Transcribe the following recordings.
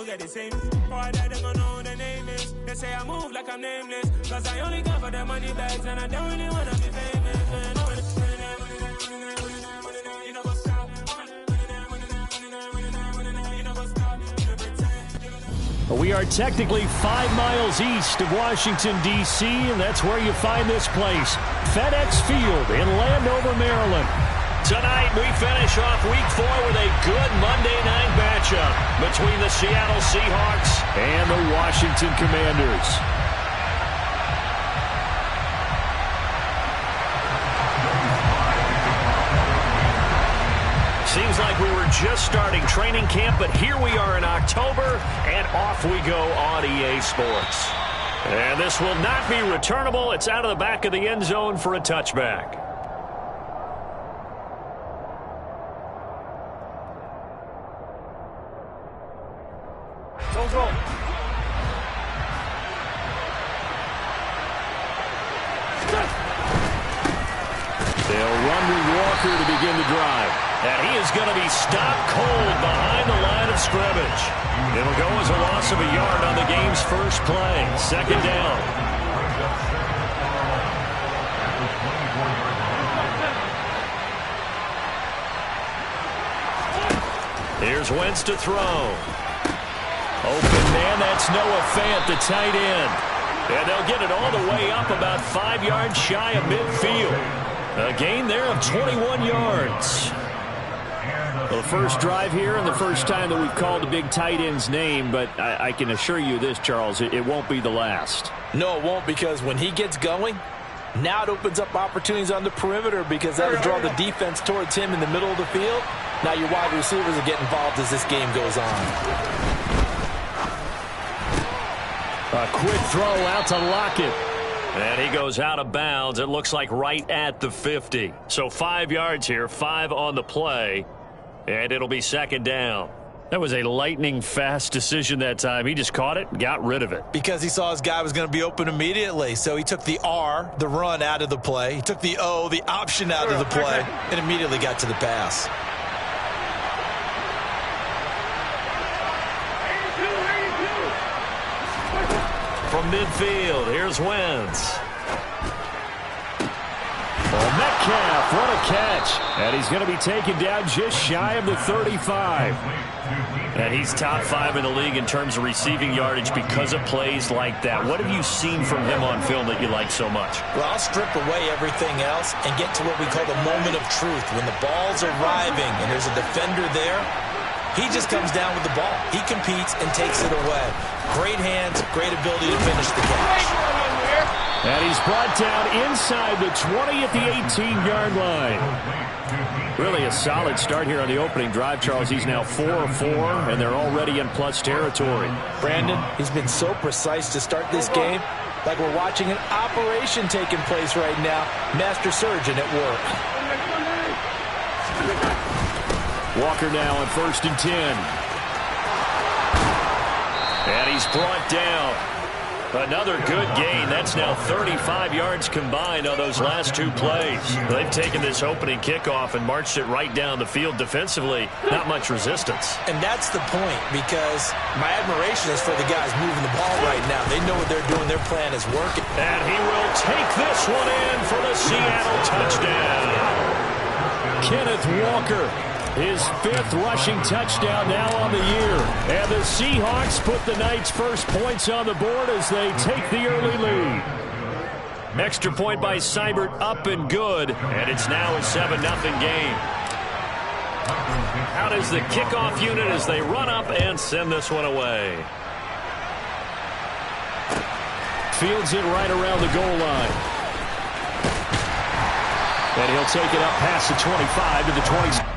all get the same. Boy, that they gonna know the name is. They say I move like I'm nameless. Cause I only come for the money bags and I don't really wanna be famous. We are technically 5 miles east of Washington, D.C., and that's where you find this place, FedEx Field in Landover, Maryland. Tonight, we finish off Week 4 with a good Monday night matchup between the Seattle Seahawks and the Washington Commanders. Seems like we were just starting training camp, but here we are in October, and off we go on EA Sports. And this will not be returnable. It's out of the back of the end zone for a touchback. Go. They'll run with Walker to begin the drive. And he is going to be stopped cold behind the line of scrimmage. It'll go as a loss of a yard on the game's first play. Second down. Here's Wentz to throw. Open man, that's Noah Fant, the tight end. And they'll get it all the way up about 5 yards shy of midfield. A gain there of 21 yards. Well, the first drive here and the first time that we've called the big tight end's name, but I can assure you this, Charles, it won't be the last. No, it won't, because when he gets going, now it opens up opportunities on the perimeter because that'll draw the defense towards him in the middle of the field. Now your wide receivers will get involved as this game goes on. A quick throw out to Lockett. And he goes out of bounds. It looks like right at the 50. So 5 yards here, 5 on the play. And it'll be second down. That was a lightning-fast decision that time. He just caught it and got rid of it. Because he saw his guy was going to be open immediately. So he took the R, the run, out of the play. He took the O, the option, out of the play, and immediately got to the pass. From midfield, here's Wentz. Oh, Metcalf, what a catch. And he's going to be taken down just shy of the 35. And he's top 5 in the league in terms of receiving yardage because of plays like that. What have you seen from him on film that you like so much? Well, I'll strip away everything else and get to what we call the moment of truth. When the ball's arriving and there's a defender there, he just comes down with the ball. He competes and takes it away. Great hands, great ability to finish the catch. And he's brought down inside the 20 at the 18-yard line. Really a solid start here on the opening drive, Charles. He's now 4 of 4, and they're already in plus territory. Brandon, he's been so precise to start this game, like we're watching an operation taking place right now. Master surgeon at work. Walker now on 1st and 10. And he's brought down. Another good gain. That's now 35 yards combined on those last 2 plays. They've taken this opening kickoff and marched it right down the field defensively. Not much resistance. And that's the point, because my admiration is for the guys moving the ball right now. They know what they're doing. Their plan is working. And he will take this one in for the Seattle touchdown. Kenneth Walker. His 5th rushing touchdown now on the year. And the Seahawks put the night's first points on the board as they take the early lead. Extra point by Seibert up and good. And it's now a 7-0 game. Out is the kickoff unit as they run up and send this one away. Fields it right around the goal line. And he'll take it up past the 25 to the 20.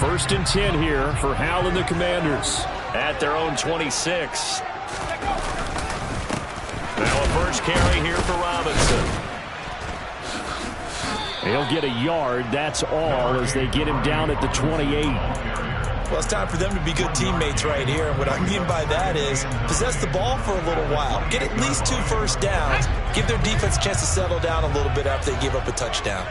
1st and 10 here for Howell and the Commanders at their own 26. Now a first carry here for Robinson. He'll get a yard. That's all as they get him down at the 28. Well, it's time for them to be good teammates right here. And what I mean by that is possess the ball for a little while. Get at least 2 first downs. Give their defense a chance to settle down a little bit after they give up a touchdown.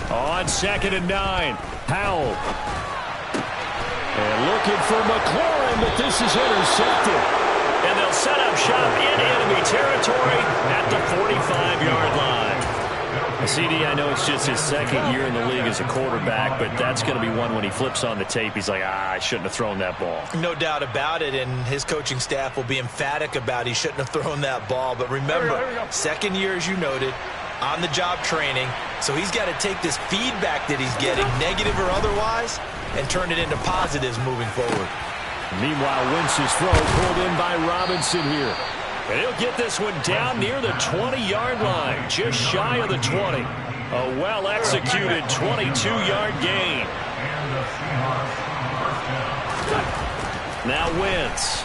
On 2nd and 9, Howell. And looking for McLaurin, but this is intercepted. And they'll set up shop in enemy territory at the 45-yard line. CD, I know it's just his 2nd year in the league as a quarterback, but that's going to be one when he flips on the tape. He's like, I shouldn't have thrown that ball. No doubt about it, and his coaching staff will be emphatic about he shouldn't have thrown that ball. But remember, 2nd year, as you noted, on-the-job training, so he's got to take this feedback that he's getting, negative or otherwise, and turn it into positives moving forward. Meanwhile, Wentz's throw pulled in by Robinson here. And he'll get this one down near the 20-yard line, just shy of the 20. A well-executed 22-yard gain. Now Wentz.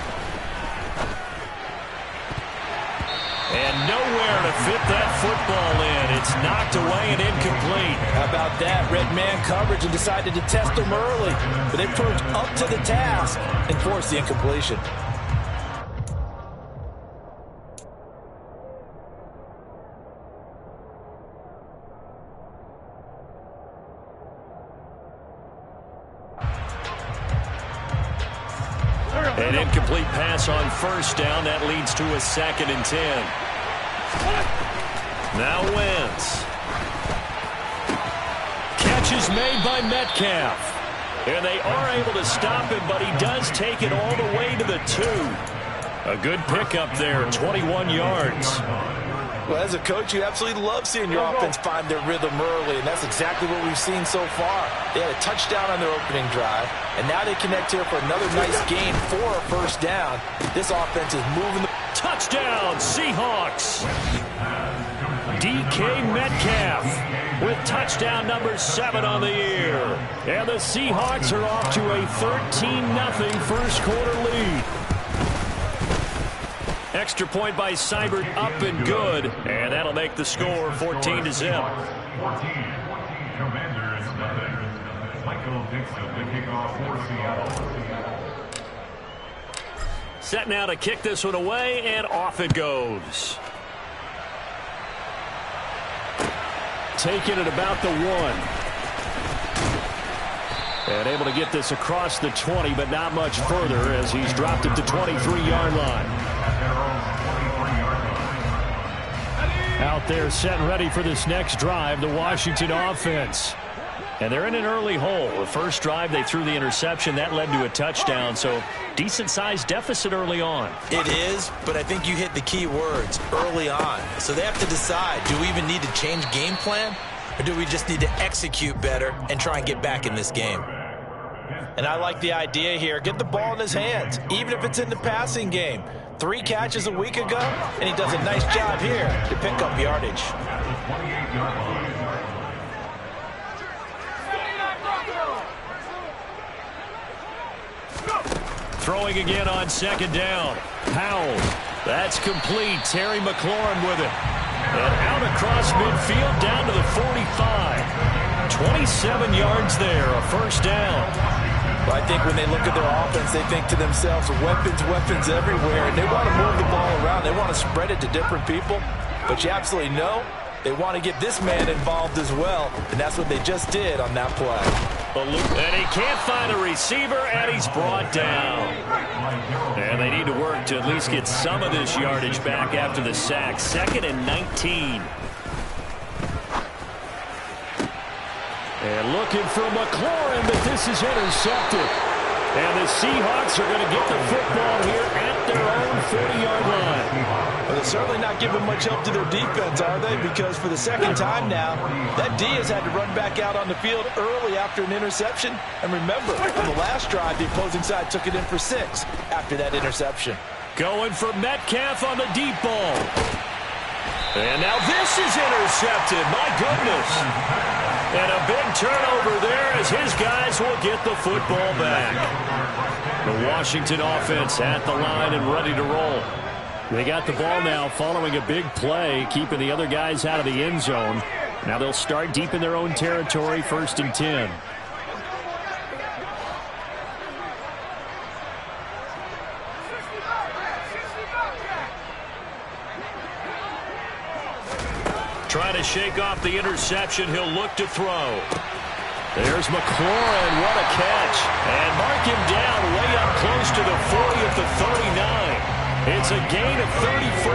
And nowhere to fit that football in. It's knocked away and incomplete. How about that? Red man coverage and decided to test them early. But they proved up to the task and forced the incompletion. An incomplete pass on 1st down. That leads to a 2nd and 10. Now Wentz. Catch is made by Metcalf. And they are able to stop him, but he does take it all the way to the 2. A good pickup there, 21 yards. Well, as a coach, you absolutely love seeing your offense find their rhythm early, and that's exactly what we've seen so far. They had a touchdown on their opening drive, and now they connect here for another nice gain for a 1st down. This offense is moving. Touchdown, Seahawks. DK Metcalf with touchdown number 7 on the year. And the Seahawks are off to a 13-0 first quarter lead. Extra point by Seibert, up and good. And that'll make the score 14-0. 14, Commanders, Michael Dixon, the kickoff for Seattle. Set now to kick this one away, and off it goes. Taking it about the 1. And able to get this across the 20, but not much further as he's dropped it to 23-yard line. Out there set and ready for this next drive, the Washington offense. And they're in an early hole. The first drive, they threw the interception. That led to a touchdown, so decent-sized deficit early on. It is, but I think you hit the key words, early on. So they have to decide, do we even need to change game plan, or do we just need to execute better and try and get back in this game? And I like the idea here. Get the ball in his hands, even if it's in the passing game. 3 catches a week ago, and he does a nice job here to pick up yardage. Throwing again on 2nd down. Howell. That's complete. Terry McLaurin with it. And out across midfield down to the 45. 27 yards there, a 1st down. Well, I think when they look at their offense, they think to themselves, weapons everywhere, and they want to move the ball around. They want to spread it to different people, but you absolutely know they want to get this man involved as well, and that's what they just did on that play. And he can't find a receiver, and he's brought down. And they need to work to at least get some of this yardage back after the sack. 2nd and 19. And looking for McLaurin, but this is intercepted. And the Seahawks are going to get the football here at their own 40-yard line. Well, they're certainly not giving much help to their defense, are they? Because for the 2nd time now, that D has had to run back out on the field early after an interception. And remember, on the last drive, the opposing side took it in for 6 after that interception. Going for Metcalf on the deep ball. And now this is intercepted. My goodness. And a big turnover there as his guys will get the football back. The Washington offense at the line and ready to roll. They got the ball now following a big play, keeping the other guys out of the end zone. Now they'll start deep in their own territory, 1st and 10. Trying to shake off the interception. He'll look to throw. There's McLaurin. What a catch. And mark him down way up close to the 40 at the 39. It's a gain of 34.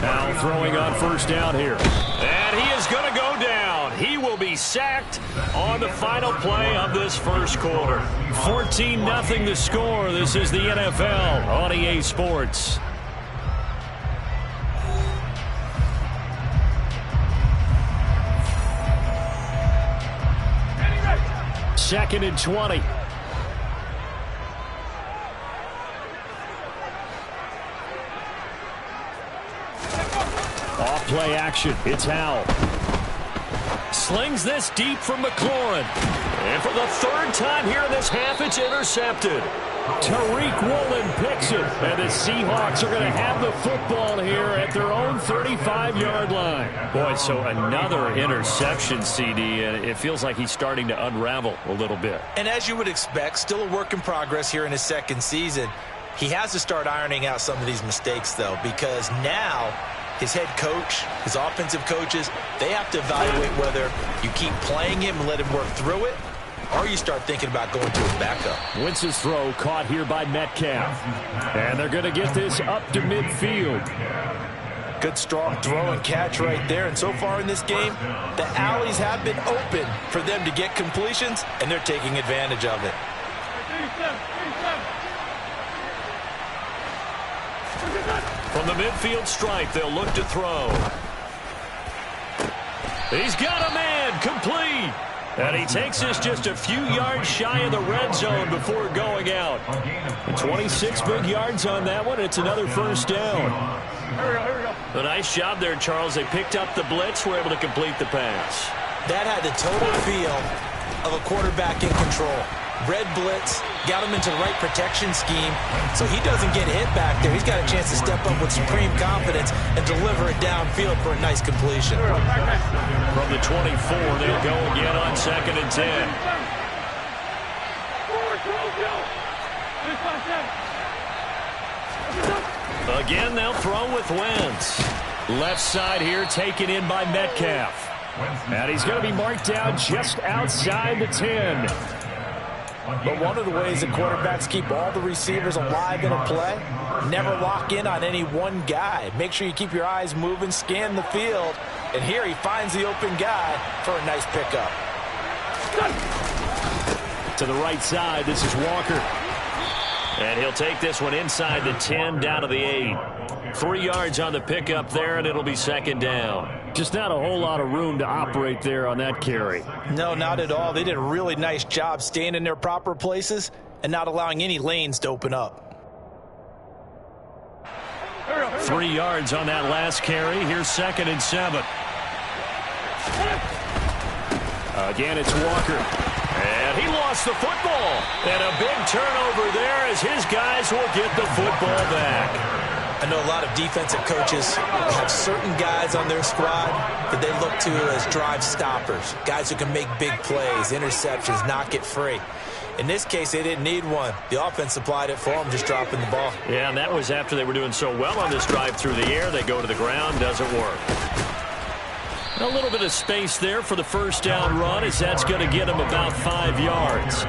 Now throwing on 1st down here. And he is going to go down. He will be sacked on the final play of this 1st quarter. 14-0 the score. This is the NFL on EA Sports. Second and 20. Off play action. It's Howell. Slings this deep from McLaurin. And for the 3rd time here in this half, it's intercepted. Tariq Woolen picks it. And the Seahawks are going to have the football here at their own 35-yard line. Boy, so another interception, CD, and it feels like he's starting to unravel a little bit. And as you would expect, still a work in progress here in his 2nd season. He has to start ironing out some of these mistakes, though, because now his head coach, his offensive coaches, they have to evaluate whether you keep playing him and let him work through it, or you start thinking about going to his backup. Wentz's throw caught here by Metcalf. And they're going to get this up to midfield. Good strong throw and catch right there. And so far in this game, the alleys have been open for them to get completions, and they're taking advantage of it. From the midfield stripe, they'll look to throw. He's got a man, complete. And he takes this just a few yards shy of the red zone before going out. 26 big yards on that one. It's another 1st down. A nice job there, Charles. They picked up the blitz, were able to complete the pass. That had the total feel of a quarterback in control. Red blitz, got him into the right protection scheme, so he doesn't get hit back there. He's got a chance to step up with supreme confidence and deliver it downfield for a nice completion. From the 24, they'll go again on 2nd and 10. Again, they'll throw with Wentz. Left side here taken in by Metcalf. And he's going to be marked down just outside the 10. But one of the ways that quarterbacks keep all the receivers alive in a play, never lock in on any one guy. Make sure you keep your eyes moving, scan the field. And here he finds the open guy for a nice pickup. To the right side, this is Walker. And he'll take this one inside the 10, down to the 8. 3 yards on the pickup there, and it'll be 2nd down. Just not a whole lot of room to operate there on that carry. No, not at all. They did a really nice job staying in their proper places and not allowing any lanes to open up. 3 yards on that last carry. Here's 2nd and 7. Again, it's Walker. And he lost the football. And a big turnover there as his guys will get the football back. I know a lot of defensive coaches have certain guys on their squad that they look to as drive stoppers, guys who can make big plays, interceptions, knock it free. In this case, they didn't need one. The offense supplied it for them, just dropping the ball. Yeah, and that was after they were doing so well on this drive through the air. They go to the ground, doesn't work. A little bit of space there for the 1st down run, as that's going to get them about 5 yards.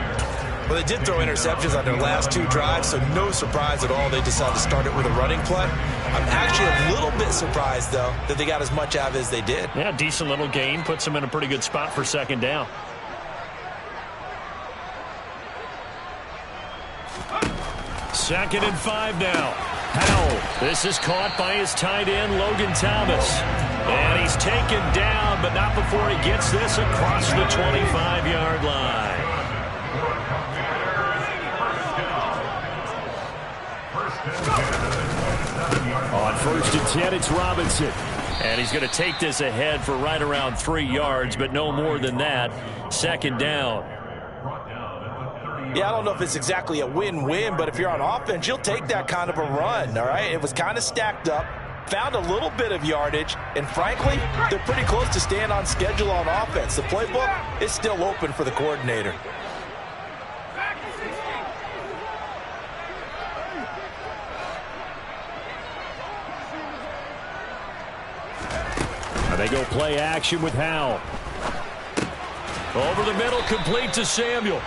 Well, they did throw interceptions on their last 2 drives, so no surprise at all they decided to start it with a running play. I'm actually a little bit surprised, though, that they got as much out of it as they did. Yeah, decent little gain. Puts them in a pretty good spot for 2nd down. Second and 5 now. Howell. This is caught by his tight end, Logan Thomas. And he's taken down, but not before he gets this across the 25-yard line. On 1st and 10, it's Robinson. And he's going to take this ahead for right around 3 yards, but no more than that. 2nd down. Yeah, I don't know if it's exactly a win-win, but if you're on offense, you'll take that kind of a run, all right? It was kind of stacked up, found a little bit of yardage, and frankly, they're pretty close to staying on schedule on offense. The playbook is still open for the coordinator. They go play action with Howell. Over the middle, complete to Samuel.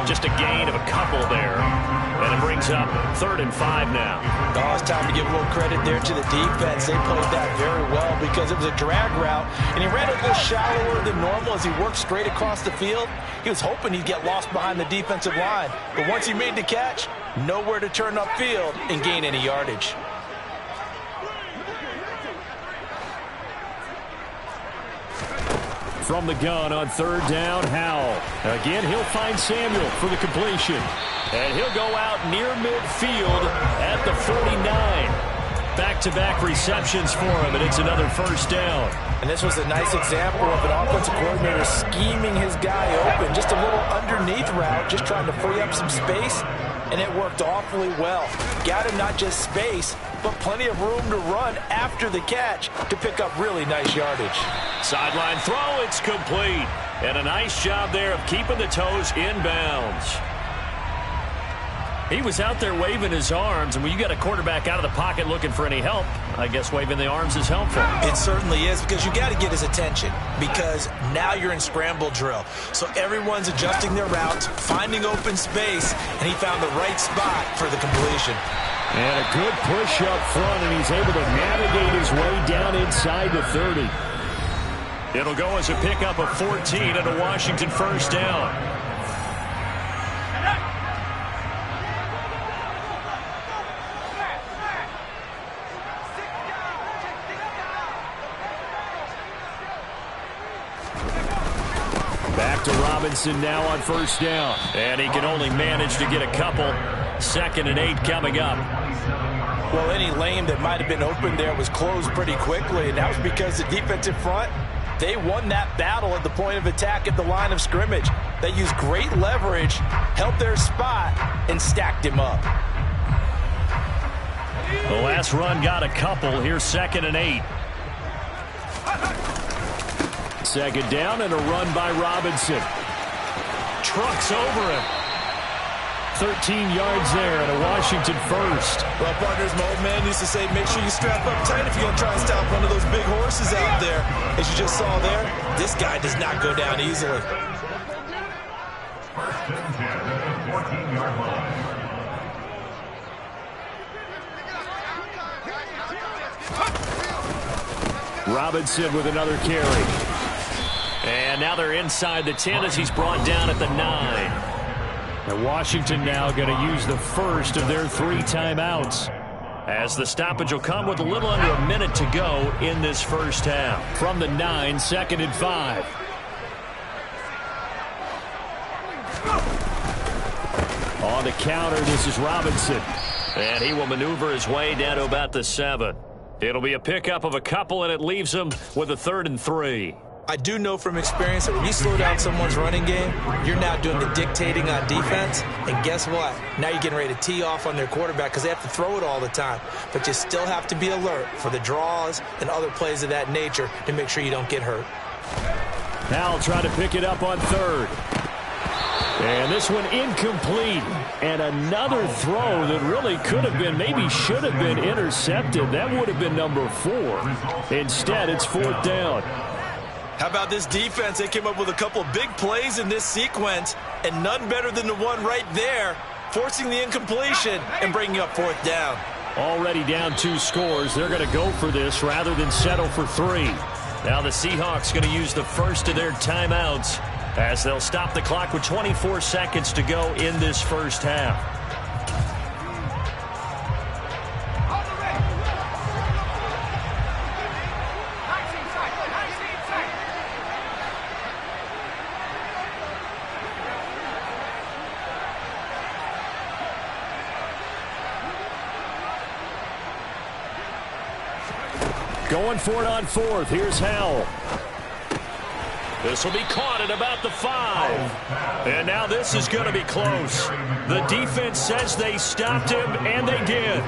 Just a gain of a couple there. And it brings up 3rd and 5 now. Oh, it's time to give a little credit there to the defense. They played that very well because it was a drag route, and he ran a little shallower than normal as he worked straight across the field. He was hoping he'd get lost behind the defensive line. But once he made the catch, nowhere to turn upfield and gain any yardage. From the gun on 3rd down, Howell. Again, he'll find Samuel for the completion. And he'll go out near midfield at the 49. Back-to-back receptions for him, and it's another 1st down. And this was a nice example of an offensive coordinator scheming his guy open. Just a little underneath route, just trying to free up some space, and it worked awfully well. Got him not just space, but plenty of room to run after the catch to pick up really nice yardage. Sideline throw, it's complete. And a nice job there of keeping the toes inbounds. He was out there waving his arms, and when you got a quarterback out of the pocket looking for any help, I guess waving the arms is helpful. It certainly is, because you got to get his attention, because now you're in scramble drill. So everyone's adjusting their routes, finding open space, and he found the right spot for the completion. And a good push up front, and he's able to navigate his way down inside the 30. It'll go as a pickup of 14 and a Washington 1st down. Back to Robinson now on 1st down. And he can only manage to get a couple. 2nd and 8 coming up. Well, any lane that might have been open there was closed pretty quickly, and that was because the defensive front, they won that battle at the point of attack at the line of scrimmage. They used great leverage, held their spot, and stacked him up. The last run got a couple. Here's 2nd and 8. 2nd down and a run by Robinson. Trucks over him. 13 yards there and a Washington 1st. Well, partners, my old man used to say, make sure you strap up tight if you're going to try and stop one of those big horses out there. As you just saw there, this guy does not go down easily. Robinson with another carry. And now they're inside the 10 as he's brought down at the 9. And Washington now going to use the first of their 3 timeouts, as the stoppage will come with a little under a minute to go in this first half. From the 9, 2nd and 5. On the counter, this is Robinson. And he will maneuver his way down to about the 7. It'll be a pickup of a couple, and it leaves him with a 3rd and 3. I do know from experience that when you slow down someone's running game, you're now doing the dictating on defense. And guess what? Now you're getting ready to tee off on their quarterback because they have to throw it all the time. But you still have to be alert for the draws and other plays of that nature to make sure you don't get hurt. Now try to pick it up on 3rd. And this one incomplete. And another throw that really could have been, maybe should have been intercepted. That would have been number 4. Instead, it's 4th down. How about this defense? They came up with a couple big plays in this sequence, and none better than the one right there, forcing the incompletion and bringing up 4th down. Already down 2 scores. They're going to go for this rather than settle for 3. Now the Seahawks going to use the first of their timeouts as they'll stop the clock with 24 seconds to go in this first half. Going for it on fourth. Here's Howell. This will be caught at about the 5. And now this is going to be close. The defense says they stopped him, and they did.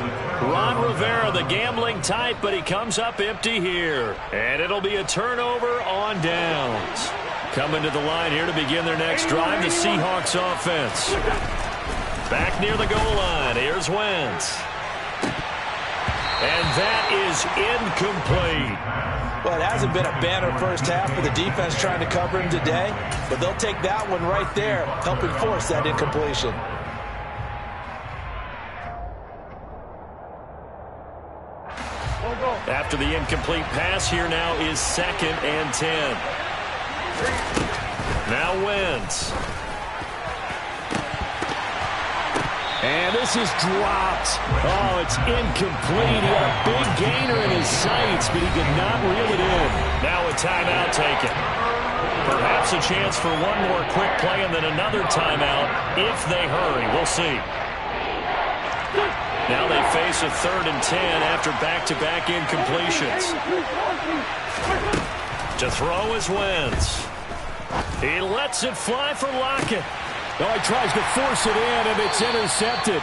Ron Rivera, the gambling type, but he comes up empty here. And it'll be a turnover on downs. Coming to the line here to begin their next drive, the Seahawks offense. Back near the goal line. Here's Wentz. And that is incomplete. Well, it hasn't been a banner first half for the defense trying to cover him today, but they'll take that one right there, helping force that incompletion. After the incomplete pass, here now is 2nd and 10. Now Wentz. And this is dropped. Oh, it's incomplete. He had a big gainer in his sights, but he could not reel it in. Now a timeout taken. Perhaps a chance for one more quick play and then another timeout if they hurry. We'll see. Now they face a 3rd and 10 after back-to-back incompletions. To throw is Wentz. He lets it fly for Lockett. Oh, he tries to force it in, and it's intercepted.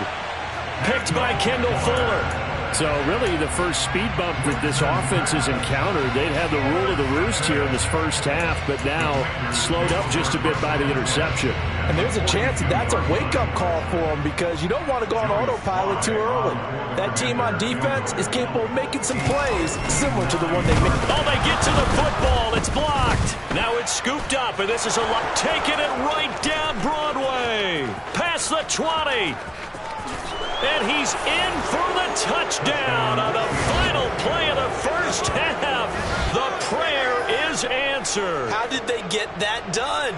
Picked by Kendall Fuller. So really the first speed bump that this offense has encountered. They'd had the rule of the roost here in this first half, but now slowed up just a bit by the interception. And there's a chance that that's a wake-up call for them because you don't want to go on autopilot too early. That team on defense is capable of making some plays similar to the one they made. Oh, they get to the football. It's blocked. Now it's scooped up, and this is a lot. Taking it right down Broadway. Past the 20. And he's in for the touchdown on the final play of the first half. The prayer is answered. How did they get that done?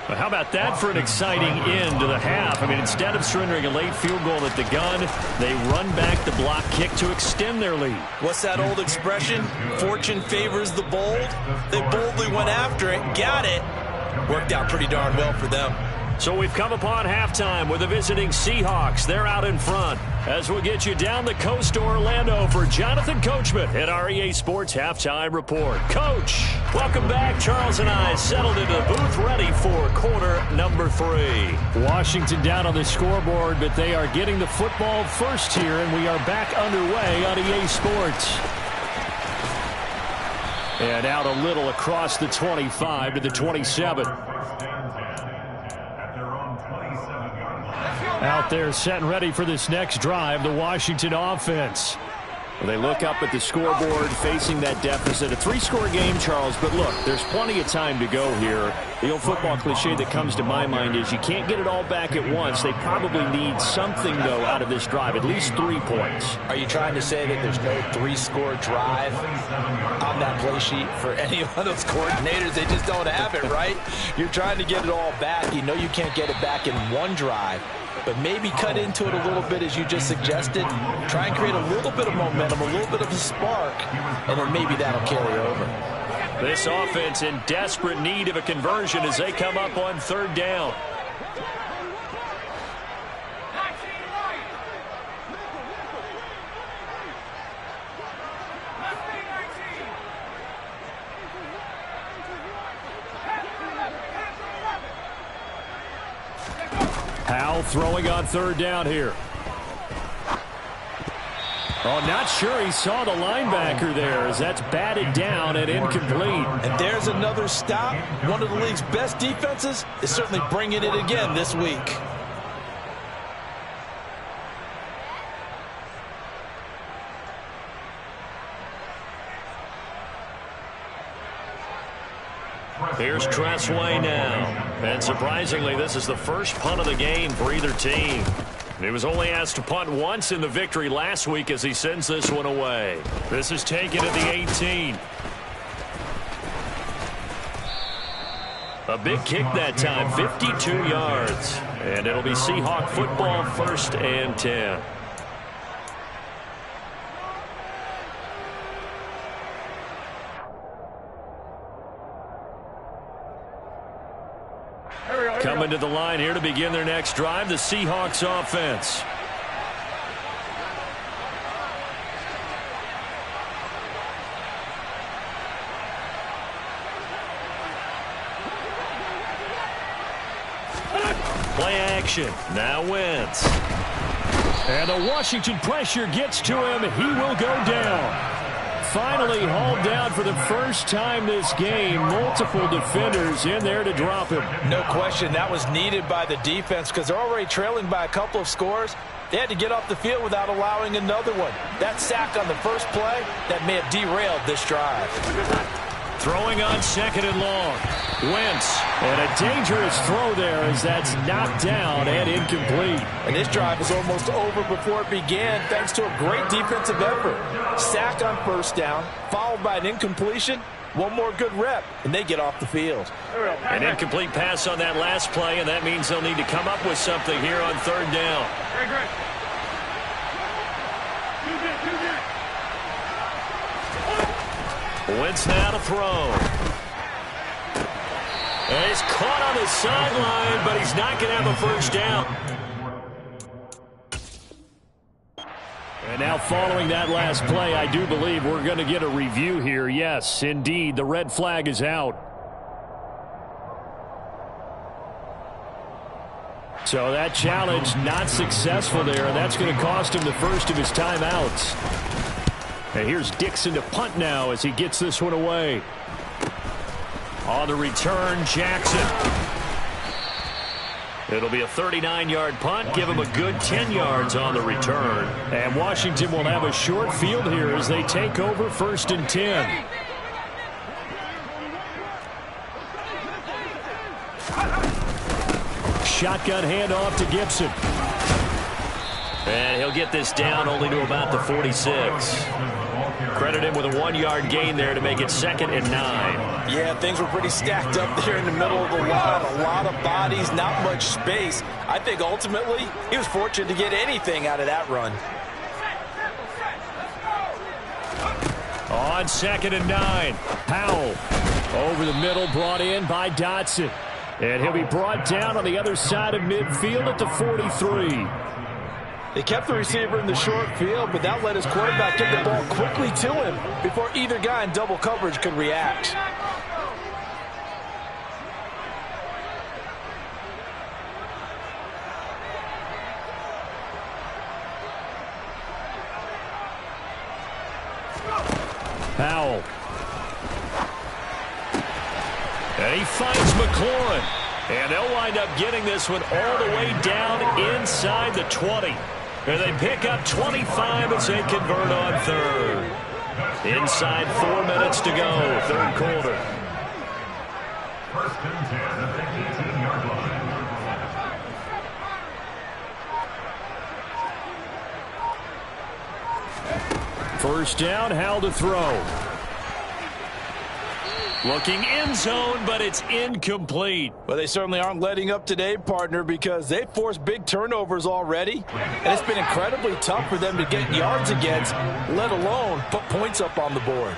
Well, how about that for an exciting end to the half? I mean, instead of surrendering a late field goal at the gun, they run back the block kick to extend their lead. What's that old expression? Fortune favors the bold. They boldly went after it, got it. Worked out pretty darn well for them. So we've come upon halftime with the visiting Seahawks. They're out in front. As we'll get you down the coast to Orlando for Jonathan Coachman at our EA Sports Halftime Report. Coach, welcome back. Charles and I settled into the booth ready for quarter number 3. Washington down on the scoreboard, but they are getting the football first here, and we are back underway on EA Sports. And out a little across the 25 to the 27. Out there set and ready for this next drive, the Washington offense. Well, they look up at the scoreboard facing that deficit. A 3-score game, Charles, but look, there's plenty of time to go here. The old football cliche that comes to my mind is you can't get it all back at once. They probably need something, though, out of this drive, at least 3 points. Are you trying to say that there's no 3-score drive on that play sheet for any one of those coordinators? They just don't have it, right? You're trying to get it all back. You know you can't get it back in one drive. But maybe cut into it a little bit, as you just suggested. Try and create a little bit of momentum, a little bit of a spark, and then maybe that'll carry over. This offense in desperate need of a conversion as they come up on 3rd down. Howell throwing on 3rd down here. Oh, not sure he saw the linebacker there as that's batted down and incomplete. And there's another stop. One of the league's best defenses is certainly bringing it again this week. Here's Tressway now. And surprisingly, this is the first punt of the game for either team. He was only asked to punt once in the victory last week as he sends this one away. This is taken at the 18. A big kick that time, 52 yards. And it'll be Seahawk football, 1st and 10. Coming to the line here to begin their next drive, the Seahawks offense. Play action. Now Wentz. And the Washington pressure gets to him. He will go down. Finally hauled down for the first time this game. Multiple defenders in there to drop him. No question, that was needed by the defense because they're already trailing by a couple of scores. They had to get off the field without allowing another one. That sack on the first play, that may have derailed this drive. Throwing on second and long. Wentz, and a dangerous throw there as that's knocked down and incomplete. And this drive was almost over before it began thanks to a great defensive effort. Sack on first down, followed by an incompletion. One more good rep, and they get off the field. An incomplete pass on that last play, and that means they'll need to come up with something here on third down. Wentz now to throw. And he's caught on the sideline, but he's not going to have a first down. And now following that last play, I do believe we're going to get a review here. Yes, indeed, the red flag is out. So that challenge not successful there, and that's going to cost him the first of his timeouts. And here's Dixon to punt now as he gets this one away. On the return, Jackson. It'll be a 39-yard punt. Give him a good 10 yards on the return. And Washington will have a short field here as they take over first and 10. Shotgun handoff to Gibson. And he'll get this down only to about the 46. Credit him with a 1-yard gain there to make it 2nd and 9. Yeah, things were pretty stacked up there in the middle of the line. A lot of bodies, not much space. I think ultimately he was fortunate to get anything out of that run. On 2nd and 9, Powell over the middle, brought in by Dotson. And he'll be brought down on the other side of midfield at the 43. They kept the receiver in the short field, but that let his quarterback get the ball quickly to him before either guy in double coverage could react. Powell. And he finds McLaurin. And they'll wind up getting this one all the way down inside the 20. And they pick up 25 as they convert on third. Inside 4 minutes to go, third quarter. First and 10 at the 18-yard line. First down, Howell to throw. Looking end zone, but it's incomplete. Well, they certainly aren't letting up today, partner, because they've forced big turnovers already. And it's been incredibly tough for them to get yards against, let alone put points up on the board.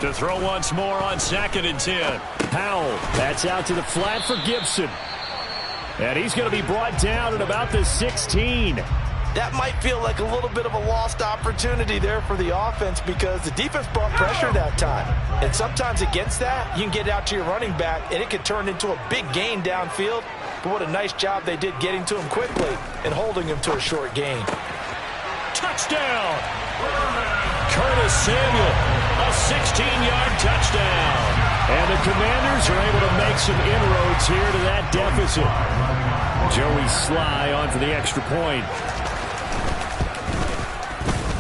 To throw once more on 2nd and 10. Powell, that's out to the flat for Gibson. And he's going to be brought down at about the 16. That might feel like a little bit of a lost opportunity there for the offense because the defense brought pressure that time. And sometimes against that, you can get out to your running back, and it can turn into a big gain downfield. But what a nice job they did getting to him quickly and holding him to a short gain. Touchdown! Curtis Samuel. A 16-yard touchdown. And the Commanders are able to make some inroads here to that deficit. Joey Sly on for the extra point.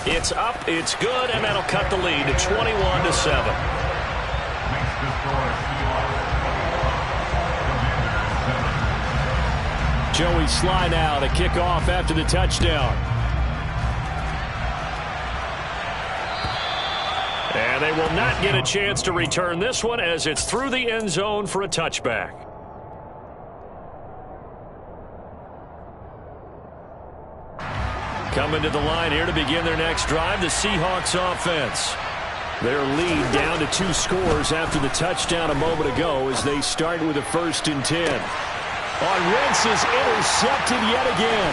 It's up, it's good, and that'll cut the lead to 21-7. Joey Sly now to kick off after the touchdown. And they will not get a chance to return this one as it's through the end zone for a touchback. Coming to the line here to begin their next drive, the Seahawks offense. Their lead down to 2 scores after the touchdown a moment ago as they start with a 1st and 10. on Wentz is intercepted yet again.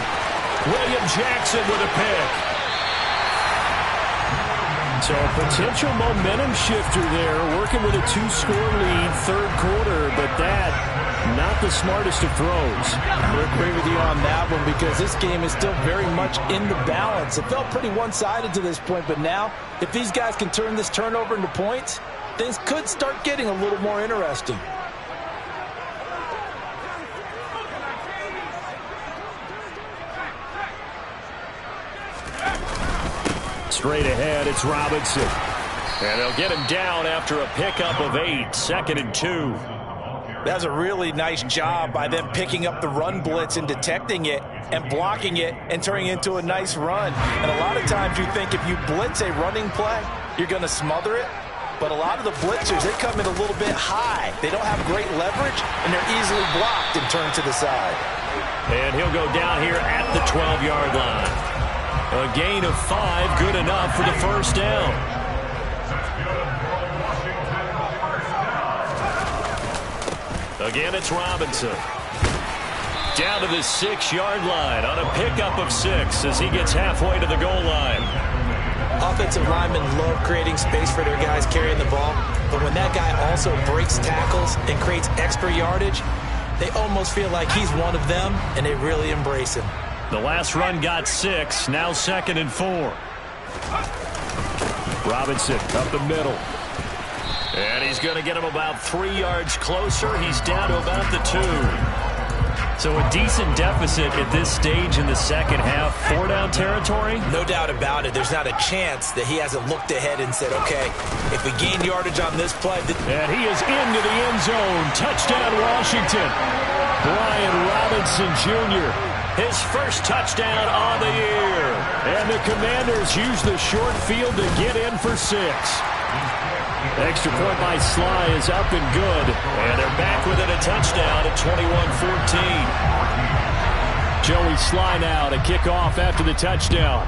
William Jackson with a pick. So a potential momentum shifter there, working with a 2-score lead, third quarter, but that, not the smartest of throws. I agree with you on that one because this game is still very much in the balance. It felt pretty one-sided to this point, but now, if these guys can turn this turnover into points, things could start getting a little more interesting. Straight ahead, it's Robinson. And they'll get him down after a pickup of 8, 2nd and 2. That's a really nice job by them picking up the run blitz and detecting it and blocking it and turning it into a nice run. And a lot of times you think if you blitz a running play, you're going to smother it. But a lot of the blitzers, they come in a little bit high. They don't have great leverage, and they're easily blocked and turned to the side. And he'll go down here at the 12-yard line. A gain of 5, good enough for the first down. Again, it's Robinson. Down to the 6-yard line on a pickup of 6 as he gets halfway to the goal line. Offensive linemen love creating space for their guys carrying the ball, but when that guy also breaks tackles and creates extra yardage, they almost feel like he's one of them, and they really embrace him. The last run got 6, now 2nd and 4. Robinson up the middle. And he's going to get him about 3 yards closer. He's down to about the 2. So a decent deficit at this stage in the second half. 4-down territory? No doubt about it. There's not a chance that he hasn't looked ahead and said, okay, if we gain yardage on this play. And he is into the end zone. Touchdown, Washington. Brian Robinson Jr., his first touchdown on the year. And the Commanders use the short field to get in for 6. Extra point by Sly is up and good. And they're back within a touchdown at 21-14. Joey Sly now to kick off after the touchdown.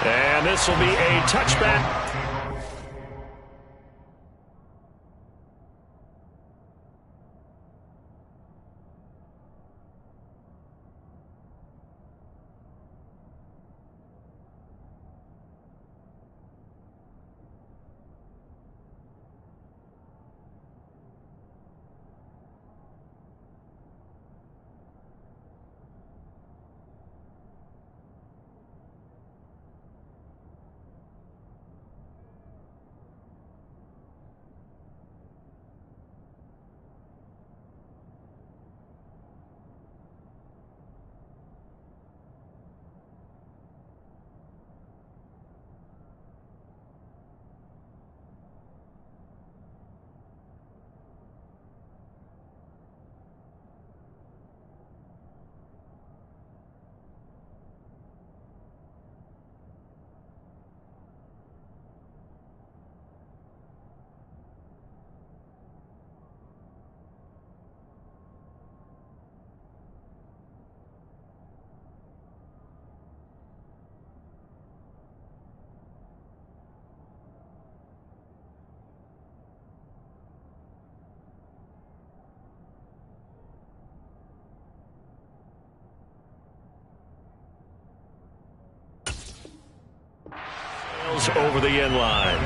And this will be a touchback. Over the end line.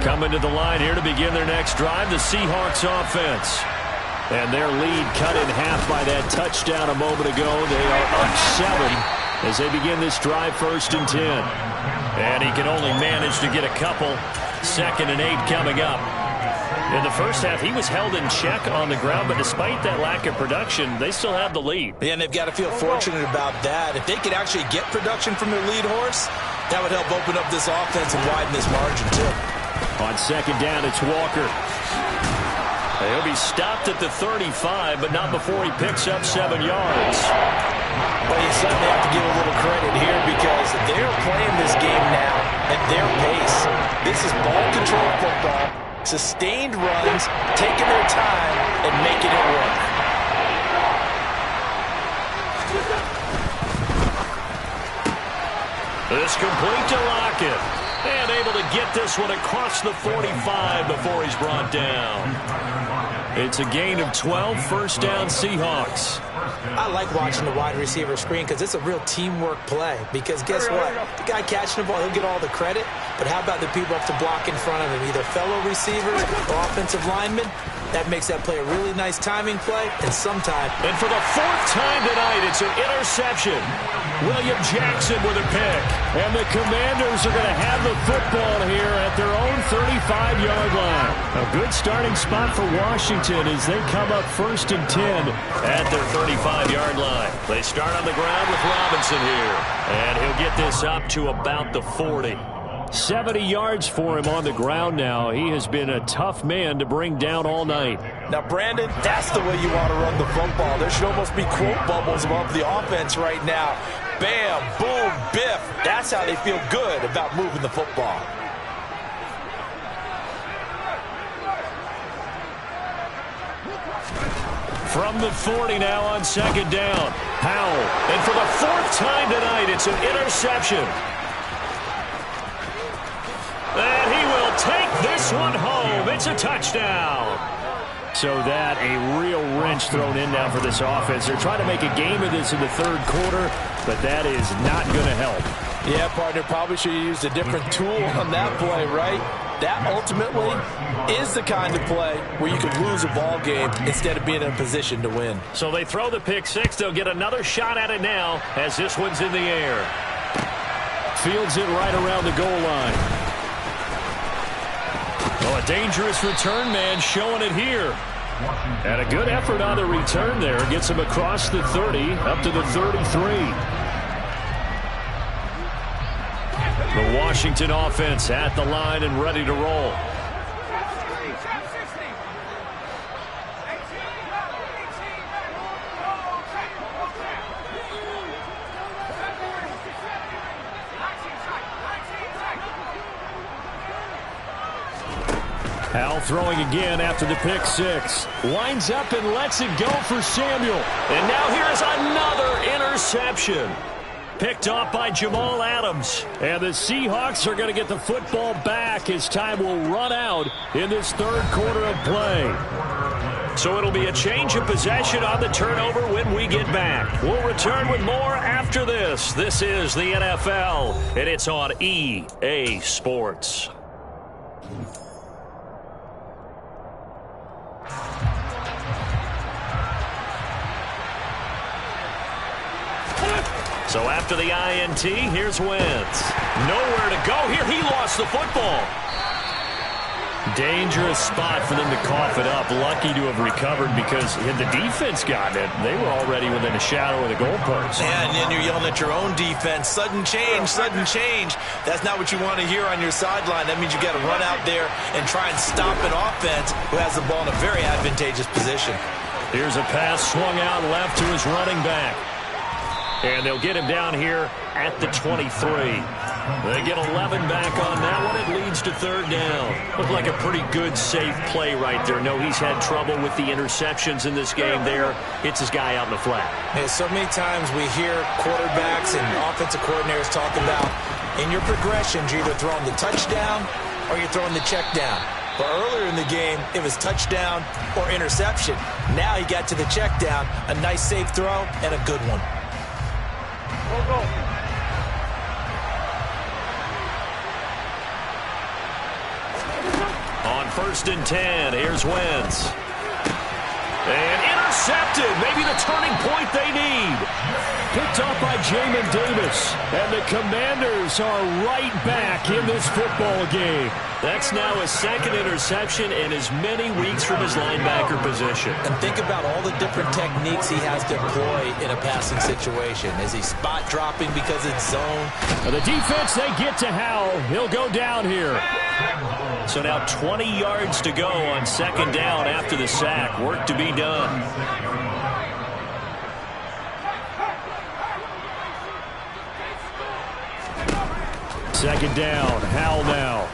Coming to the line here to begin their next drive, the Seahawks offense. And their lead cut in half by that touchdown a moment ago. They are up 7 as they begin this drive, 1st and 10. And he can only manage to get a couple. 2nd and 8 coming up. In the first half, he was held in check on the ground, but despite that lack of production, they still have the lead. Yeah, and they've got to feel fortunate about that. If they could actually get production from their lead horse, that would help open up this offense and widen this margin, too. On 2nd down, it's Walker. He'll be stopped at the 35, but not before he picks up 7 yards. Well, you certainly have to give a little credit here because they're playing this game now at their pace. This is ball control football, sustained runs, taking their time, and making it work. This complete to Lockett. And able to get this one across the 45 before he's brought down. It's a gain of 12, first down Seahawks. I like watching the wide receiver screen because it's a real teamwork play. Because guess what? The guy catching the ball, he'll get all the credit. But how about the people have to block in front of him, either fellow receivers or offensive linemen? That makes that play a really nice timing play, and sometimes. And for the fourth time tonight, it's an interception. William Jackson with a pick. And the Commanders are going to have the football here at their own 35-yard line. A good starting spot for Washington as they come up 1st and 10 at their 35-yard line. They start on the ground with Robinson here. And he'll get this up to about the 40. 70 yards for him on the ground now. He has been a tough man to bring down all night. Now, Brandon, that's the way you want to run the football. There should almost be quote bubbles above the offense right now. Bam, boom, biff. That's how they feel good about moving the football. From the 40 now on 2nd down. Powell. And for the 4th time tonight, it's an interception. And he will take this one home. It's a touchdown. So that a real wrench thrown in now for this offense. They're trying to make a game of this in the 3rd quarter, but that is not going to help. Yeah, partner, probably should have used a different tool on that play, right? That ultimately is the kind of play where you could lose a ball game instead of being in a position to win. So they throw the pick six. They'll get another shot at it now as this one's in the air. Fields it right around the goal line. Oh, a dangerous return man showing it here. And a good effort on the return there. Gets him across the 30, up to the 33. The Washington offense at the line and ready to roll. Hal throwing again after the pick six. Winds up and lets it go for Samuel. And now here's another interception. Picked off by Jamal Adams. And the Seahawks are going to get the football back as time will run out in this 3rd quarter of play. So it'll be a change of possession on the turnover when we get back. We'll return with more after this. This is the NFL, and it's on EA Sports. So after the INT, here's Wentz. Nowhere to go here. He lost the football. Dangerous spot for them to cough it up. Lucky to have recovered because had the defense gotten it, they were already within a shadow of the goalpost. And then you're yelling at your own defense. Sudden change, sudden change. That's not what you want to hear on your sideline. That means you got to run out there and try and stop an offense who has the ball in a very advantageous position. Here's a pass swung out left to his running back. And they'll get him down here at the 23. They get 11 back on that one. It leads to 3rd down. Looked like a pretty good, safe play right there. No, he's had trouble with the interceptions in this game there. Hits his guy out in the flat. Yeah, so many times we hear quarterbacks and offensive coordinators talk about in your progressions, you're either throwing the touchdown or you're throwing the check down. But earlier in the game, it was touchdown or interception. Now he got to the check down, a nice safe throw, and a good one. Go. On 1st and 10, here's Wentz. And intercepted. Maybe the turning point they need. Picked off by Jamin Davis. And the Commanders are right back in this football game. That's now his 2nd interception in as many weeks from his linebacker position. And think about all the different techniques he has to employ in a passing situation. Is he spot dropping because it's zone? And the defense, they get to Howell. He'll go down here. So now 20 yards to go on 2nd down after the sack. Work to be done. Second down, Howell now.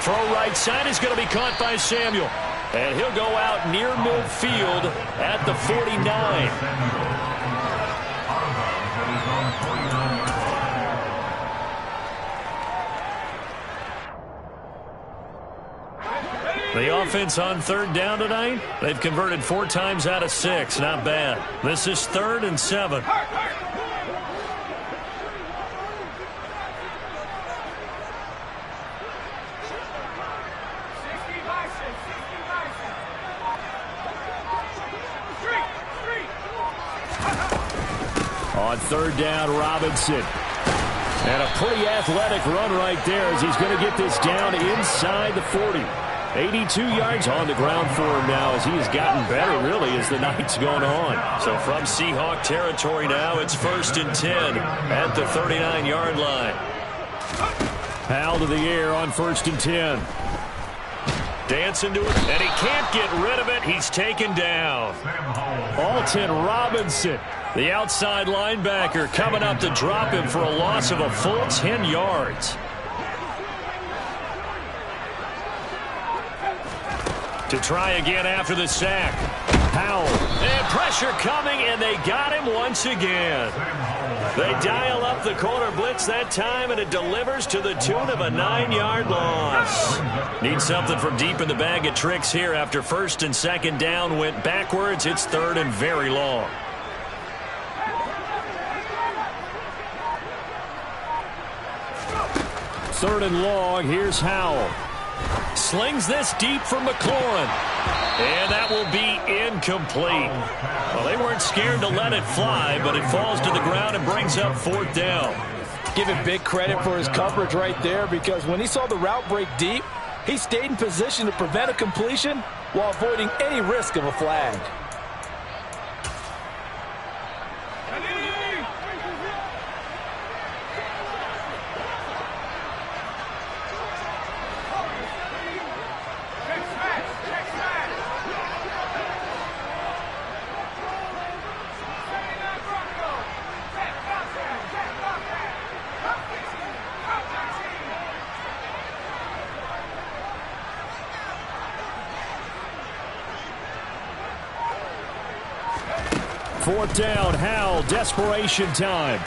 Throw right side is going to be caught by Samuel. And he'll go out near midfield at the 49. The offense on third down tonight, they've converted 4 times out of 6. Not bad. This is 3rd and 7. On third down, Robinson. And a pretty athletic run right there as he's going to get this down inside the 40. 82 yards on the ground for him now as he has gotten better, really, as the night's gone on. So from Seahawk territory now, it's 1st and 10 at the 39-yard line. Powell to the air on 1st and 10. Dancing to it, and he can't get rid of it. He's taken down. Alton Robinson, the outside linebacker, coming up to drop him for a loss of a full 10 yards. To try again after the sack. Powell. And pressure coming, and they got him once again. They dial up the corner blitz that time, and it delivers to the tune of a 9-yard loss. Need something from deep in the bag of tricks here after 1st and 2nd down went backwards. It's 3rd and very long. Third and long. Here's Howell. Slings this deep for McLaurin. And that will be incomplete. Well, they weren't scared to let it fly, but it falls to the ground and brings up 4th down. Give him big credit for his coverage right there, because when he saw the route break deep, he stayed in position to prevent a completion while avoiding any risk of a flag. Fourth down, Howell, desperation time.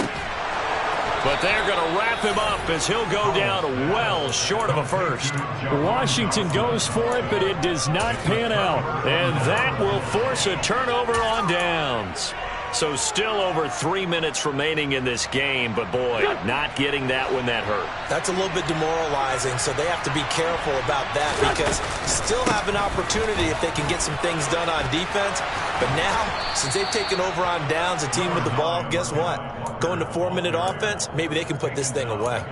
But they're going to wrap him up as he'll go down well short of a first. Washington goes for it, but it does not pan out. And that will force a turnover on downs. So still over 3 minutes remaining in this game, but boy, not getting that when that hurt. That's a little bit demoralizing, so they have to be careful about that, because still have an opportunity if they can get some things done on defense. But now, since they've taken over on downs, a team with the ball, guess what? Going to 4-minute offense, maybe they can put this thing away.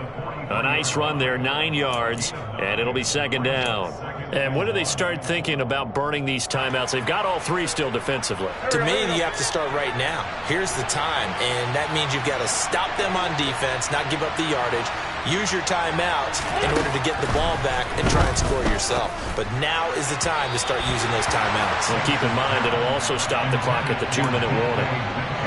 A nice run there, 9 yards, and it'll be 2nd down. And when do they start thinking about burning these timeouts? They've got all 3 still defensively. To me, you have to start right now. Here's the time, and that means you've got to stop them on defense, not give up the yardage, use your timeouts in order to get the ball back and try and score yourself. But now is the time to start using those timeouts. Well, keep in mind, it'll also stop the clock at the 2-minute warning.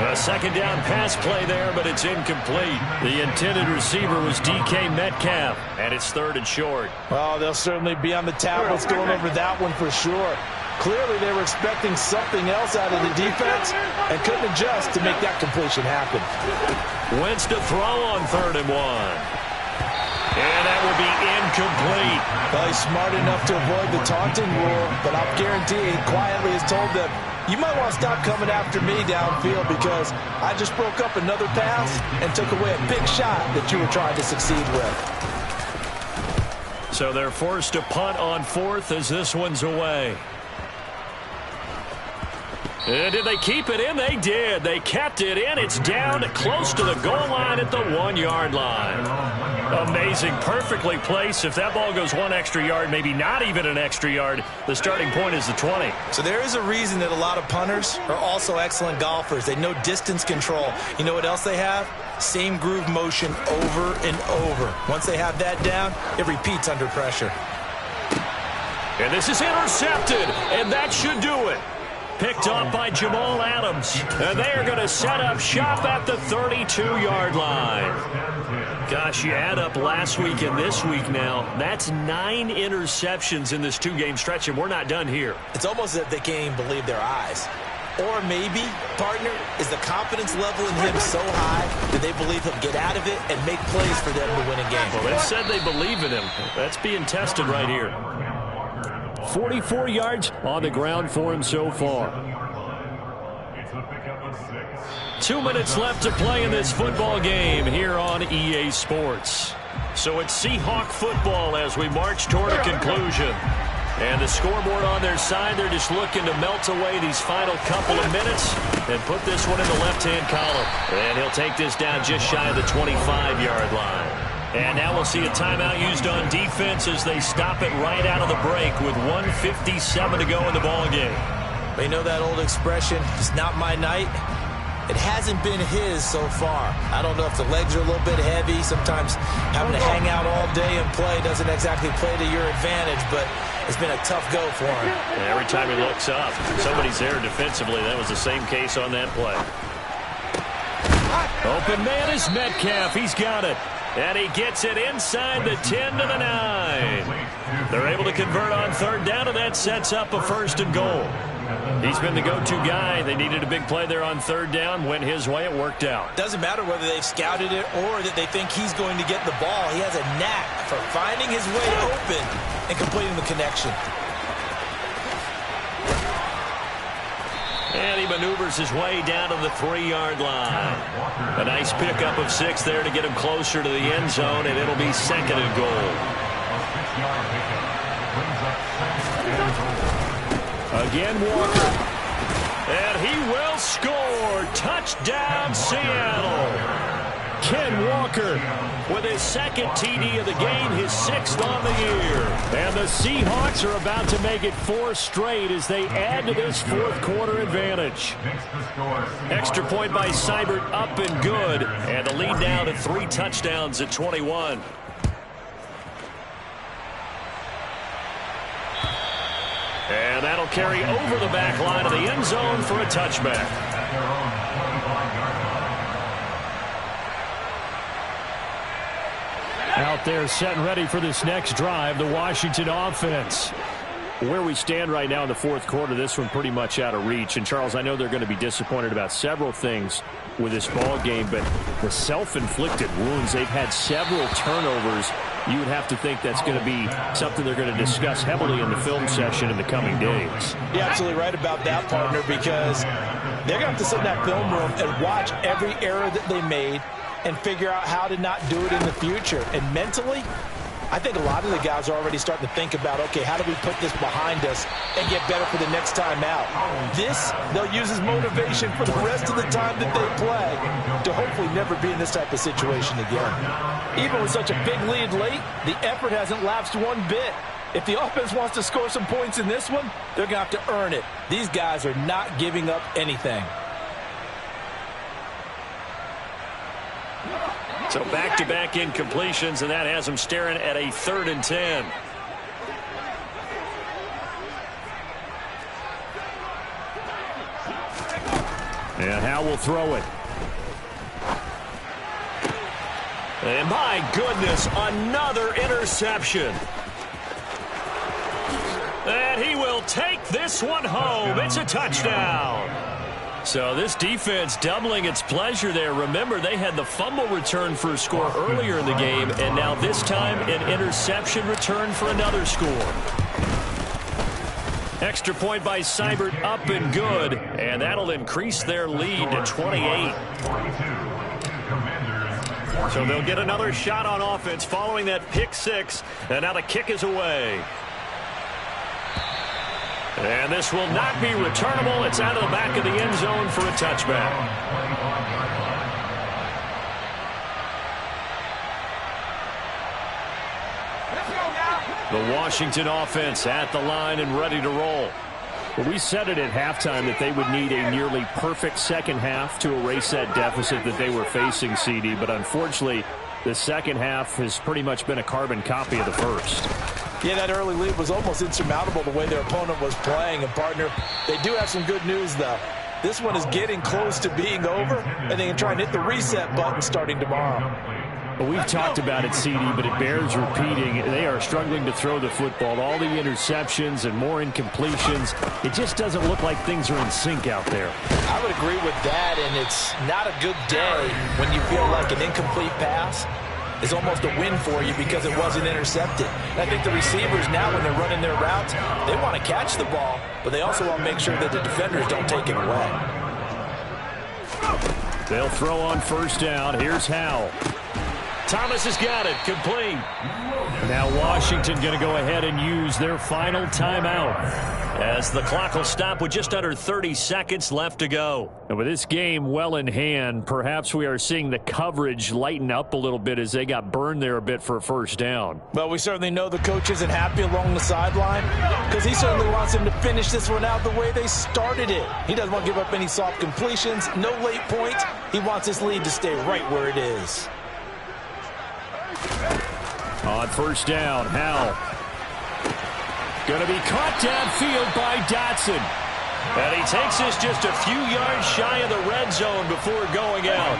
A 2nd down pass play there, but it's incomplete. The intended receiver was DK Metcalf, and it's 3rd and short. Well, they'll certainly be on the tablets going over that one for sure. Clearly, they were expecting something else out of the defense and couldn't adjust to make that completion happen. Wentz to throw on 3rd and 1. And that will be incomplete. Well, he's smart enough to avoid the taunting rule, but I'll guarantee he quietly has told them, you might want to stop coming after me downfield because I just broke up another pass and took away a big shot that you were trying to succeed with. So they're forced to punt on 4th as this one's away. And did they keep it in? They did. They kept it in. It's down close to the goal line at the 1-yard line. Amazing. Perfectly placed. If that ball goes 1 extra yard, maybe not even an extra yard, the starting point is the 20. So there is a reason that a lot of punters are also excellent golfers. They know distance control. You know what else they have? Same groove motion over and over. Once they have that down, it repeats under pressure. And this is intercepted, and that should do it. picked off by Jamal Adams. And they are going to set up shop at the 32-yard line. Gosh, you add up last week and this week now. That's 9 interceptions in this 2-game stretch, and we're not done here. It's almost as if they can't even believe their eyes. Or maybe, partner, is the confidence level in him so high that they believe he'll get out of it and make plays for them to win a game. Well, they said they believe in him. That's being tested right here. 44 yards on the ground for him so far. 2 minutes left to play in this football game here on EA Sports. So it's Seahawk football as we march toward a conclusion. And the scoreboard on their side, they're just looking to melt away these final couple of minutes and put this one in the left-hand column. And he'll take this down just shy of the 25-yard line. And now we'll see a timeout used on defense as they stop it right out of the break with 1:57 to go in the ballgame. You know that old expression, it's not my night? It hasn't been his so far. I don't know if the legs are a little bit heavy. Sometimes having to hang out all day and play doesn't exactly play to your advantage, but it's been a tough go for him. And every time he looks up, somebody's there defensively. That was the same case on that play. Open man is Metcalf. He's got it. And he gets it inside the 10 to the 9. They're able to convert on third down, and that sets up a 1st and goal. He's been the go-to guy. They needed a big play there on third down. Went his way. It worked out. Doesn't matter whether they've scouted it or that they think he's going to get the ball. He has a knack for finding his way open and completing the connection. And he maneuvers his way down to the 3-yard line. A nice pickup of 6 there to get him closer to the end zone, and it'll be 2nd and goal. Again, Walker. And he will score. Touchdown, Seattle. Ken Walker with his 2nd TD of the game, his 6th on the year. And the Seahawks are about to make it 4 straight as they add to this 4th quarter advantage. Extra point by Seibert, up and good. And the lead now to 3 touchdowns at 21. And that'll carry over the back line of the end zone for a touchback. Out there set and ready for this next drive, the Washington offense. Where we stand right now in the 4th quarter, this one pretty much out of reach. And, Charles, I know they're going to be disappointed about several things with this ball game, but the self-inflicted wounds, they've had several turnovers. You would have to think that's going to be something they're going to discuss heavily in the film session in the coming days. You're absolutely right about that, partner, because they're going to have to sit in that film room and watch every error that they made and figure out how to not do it in the future. And mentally, I think a lot of the guys are already starting to think about, okay, how do we put this behind us and get better for the next time out? This, they'll use as motivation for the rest of the time that they play to hopefully never be in this type of situation again. Even with such a big lead late, the effort hasn't lapsed one bit. If the offense wants to score some points in this one, they're going to have to earn it. These guys are not giving up anything. So back-to-back incompletions, and that has them staring at a 3rd and 10. And Howe will throw it. And my goodness, another interception. And he will take this one home. It's a touchdown. So this defense doubling its pleasure there. Remember, they had the fumble return for a score earlier in the game, and now this time an interception return for another score. Extra point by Seibert, up and good, and that'll increase their lead to 28. So they'll get another shot on offense following that pick 6, and now the kick is away. And this will not be returnable. It's out of the back of the end zone for a touchback. The Washington offense at the line and ready to roll. Well, we said it at halftime that they would need a nearly perfect second half to erase that deficit that they were facing, CD. But unfortunately, the second half has pretty much been a carbon copy of the first. Yeah, that early lead was almost insurmountable the way their opponent was playing. And, partner, they do have some good news, though. This one is getting close to being over, and they can try and hit the reset button starting tomorrow. Well, we've talked about it, CD, but it bears repeating. They are struggling to throw the football. All the interceptions and more incompletions. It just doesn't look like things are in sync out there. I would agree with that, and it's not a good day when you feel like an incomplete pass is almost a win for you because it wasn't intercepted. And I think the receivers now, when they're running their routes, they want to catch the ball, but they also want to make sure that the defenders don't take it away. They'll throw on first down. Here's Howell. Thomas has got it. Complete. Now Washington going to go ahead and use their final timeout as the clock will stop with just under 30 seconds left to go. And with this game well in hand, perhaps we are seeing the coverage lighten up a little bit as they got burned there a bit for a first down. Well, we certainly know the coach isn't happy along the sideline because he certainly wants them to finish this one out the way they started it. He doesn't want to give up any soft completions, no late points. He wants this lead to stay right where it is. On first down, Howell. Going to be caught downfield by Dotson. And he takes this just a few yards shy of the red zone before going out.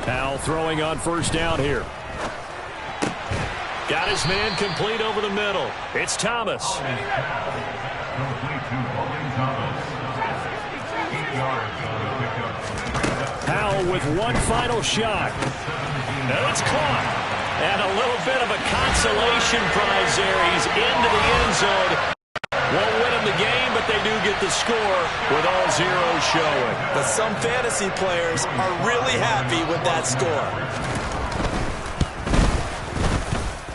Howell throwing on first down here. Got his man complete over the middle. It's Thomas. Howell with one final shot. And it's caught. And a little bit of a consolation prize there. He's into the end zone. Won't win him the game, but they do get the score with all zeros showing. But some fantasy players are really happy with that score.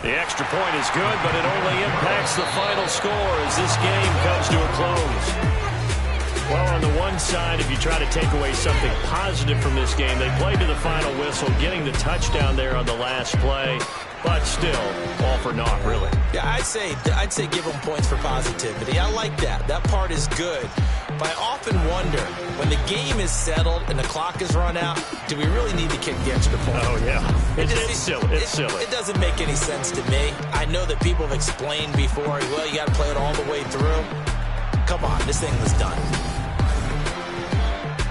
The extra point is good, but it only impacts the final score as this game comes to a close. Well, on the one side, if you try to take away something positive from this game, they played to the final whistle, getting the touchdown there on the last play, but still, all for naught, really. Yeah, I'd say give them points for positivity. I like that. That part is good. But I often wonder, when the game is settled and the clock is run out, do we really need to kick the extra point? Oh, yeah. It's silly. It's silly. It doesn't make any sense to me. I know that people have explained before, well, you got to play it all the way through. Come on, this thing was done.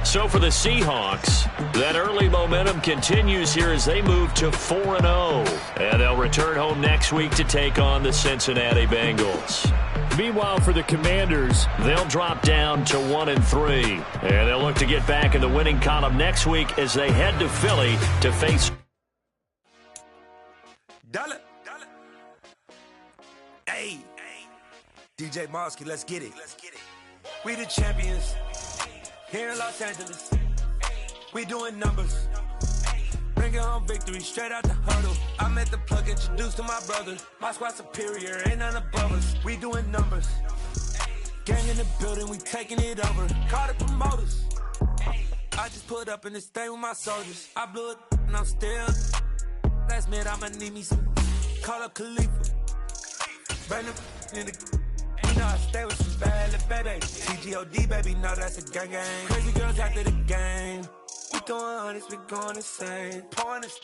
So for the Seahawks, that early momentum continues here as they move to 4-0. And they'll return home next week to take on the Cincinnati Bengals. Meanwhile, for the Commanders, they'll drop down to 1-3. And they'll look to get back in the winning column next week as they head to Philly to face... Dollar. Hey. DJ Mosky, let's get it. We the champions. Here in Los Angeles, we doing numbers. Bringing home victory straight out the huddle. I met the plug, introduced to my brother. My squad superior, ain't none above us. We doing numbers. Gang in the building, we taking it over. Call the promoters. I just put up in this thing with my soldiers. I blew it and I'm still. Last minute, I'ma need me some. Call up Khalifa. Bring them in the. You know I stay with some bad little baby. TGOD, baby, no, that's a gang gang. Crazy girls after the game. We throwing hundreds, we going insane. Pouring this.